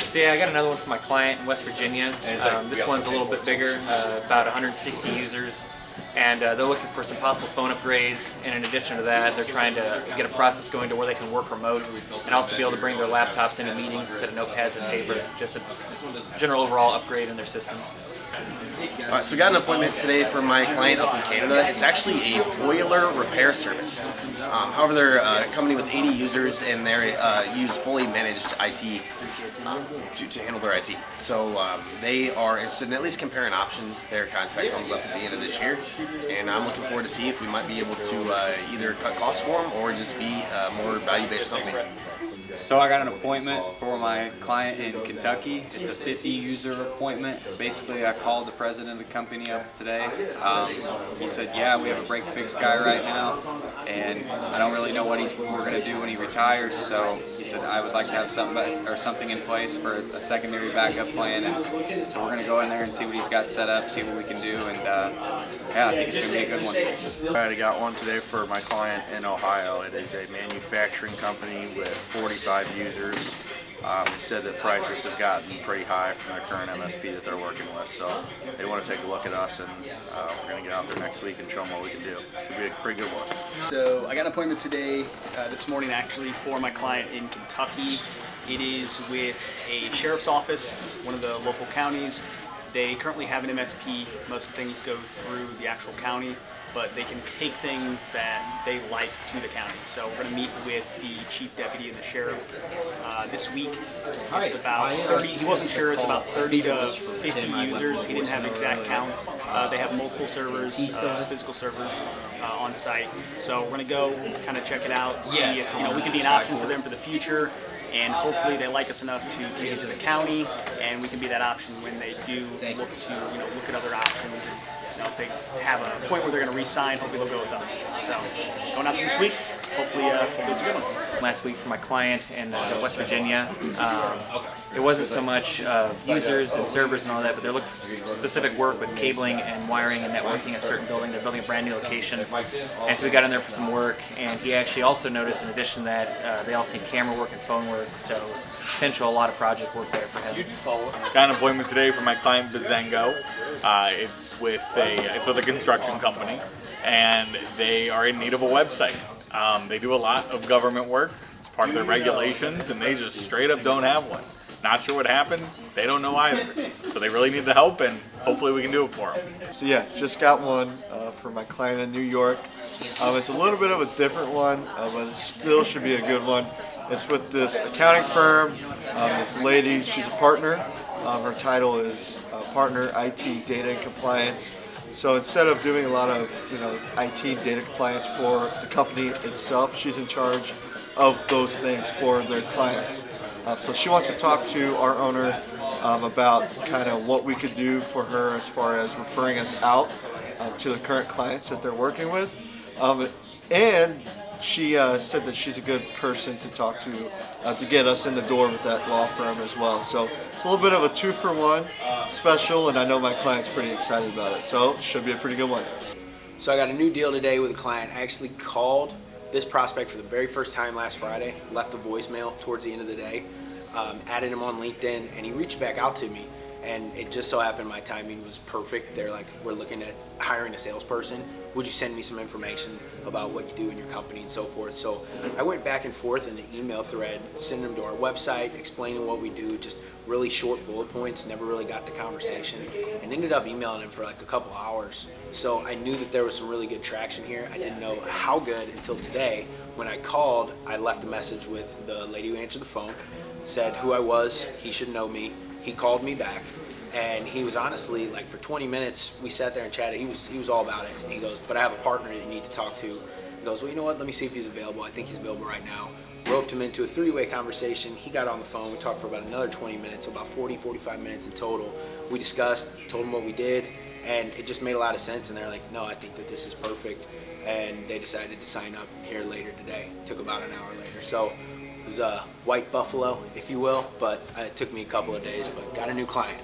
So yeah, I got another one for my client in West Virginia. This one's a little bit bigger, about 160 users. And they're looking for some possible phone upgrades, and in addition to that, they're trying to get a process going to where they can work remote and also be able to bring their laptops into meetings instead of notepads and paper. Just a general overall upgrade in their systems. Alright, so got an appointment today for my client up in Canada. It's actually a boiler repair service. However, they're a company with 80 users, and they use fully managed IT to handle their IT. So they are interested in at least comparing options. Their contract comes up at the end of this year, and I'm looking forward to see if we might be able to either cut costs for them or just be a more value-based company. So I got an appointment for my client in Kentucky. It's a 50 user appointment. Basically, I called the president of the company up today. He said, yeah, we have a break fix guy right now, and I don't really know what we're going to do when he retires. So he said I would like to have something in place for a secondary backup plan, and so we're going to go in there and see what he's got set up, see what we can do, and yeah, I think it's going to be a good one. I got one today for my client in Ohio. It is a manufacturing company with 45 users. He said that prices have gotten pretty high from their current MSP that they're working with, so they want to take a look at us, and we're going to get out there next week and show them what we can do. It'll be a pretty good one. So I got an appointment today, this morning actually, for my client in Kentucky. It is with a sheriff's office, one of the local counties. They currently have an MSP. Most things go through the actual county, but they can take things that they like to the county. So we're going to meet with the chief deputy and the sheriff this week. It's about 30, he wasn't sure, it's about 30 to 50 users. He didn't have exact counts. They have multiple servers, physical servers on site. So we're going to go kind of check it out, see if we can be an option for them for the future. And hopefully they like us enough to take us to the county, and we can be that option when they do look to look at other options. And if they have a point where they're going to re-sign, hopefully they'll go with us. So going out this week, hopefully it's a good one. Last week for my client in West Virginia, it wasn't so much users and servers and all that, but they're looking for specific work with cabling and wiring and networking a certain building. They're building a brand new location, and so we got in there for some work. And he actually also noticed, in addition to that, they also need camera work and phone work, so potential a lot of project work there for him. Got an appointment today for my client Vizengo. It's with a construction company, and they are in need of a website. They do a lot of government work. It's part of their regulations, and they just straight up don't have one. Not sure what happened. They don't know either. So they really need the help, and hopefully we can do it for them. So yeah, just got one for my client in New York. It's a little bit of a different one, but it still should be a good one. It's with this accounting firm. This lady, she's a partner. Her title is Partner IT Data and Compliance. So instead of doing a lot of IT data compliance for the company itself, she's in charge of those things for their clients. So she wants to talk to our owner about kind of what we could do for her as far as referring us out to the current clients that they're working with. And she said that she's a good person to talk to get us in the door with that law firm as well. So it's a little bit of a 2-for-1 special, and I know my client's pretty excited about it. So it should be a pretty good one. So I got a new deal today with a client. I actually called this prospect for the very first time last Friday, left a voicemail towards the end of the day, added him on LinkedIn, and he reached back out to me. And it just so happened my timing was perfect. They're like, we're looking at hiring a salesperson. Would you send me some information about what you do in your company and so forth? So I went back and forth in the email thread, sending them to our website, explaining what we do, just really short bullet points, never really got the conversation, and ended up emailing him for like a couple hours. So I knew that there was some really good traction here. I didn't know how good until today. When I called, I left a message with the lady who answered the phone, said who I was, he should know me. He called me back, and he was honestly, like, for 20 minutes, we sat there and chatted. He was all about it. And he goes, but I have a partner that you need to talk to. He goes, well, you know what, let me see if he's available. I think he's available right now. Roped him into a 3-way conversation. He got on the phone. We talked for about another 20 minutes, so about 45 minutes in total. We discussed, told him what we did, and it just made a lot of sense. And they're like, no, I think that this is perfect. And they decided to sign up here later today. Took about an hour later. So it was a white buffalo, if you will, but it took me a couple of days, but got a new client.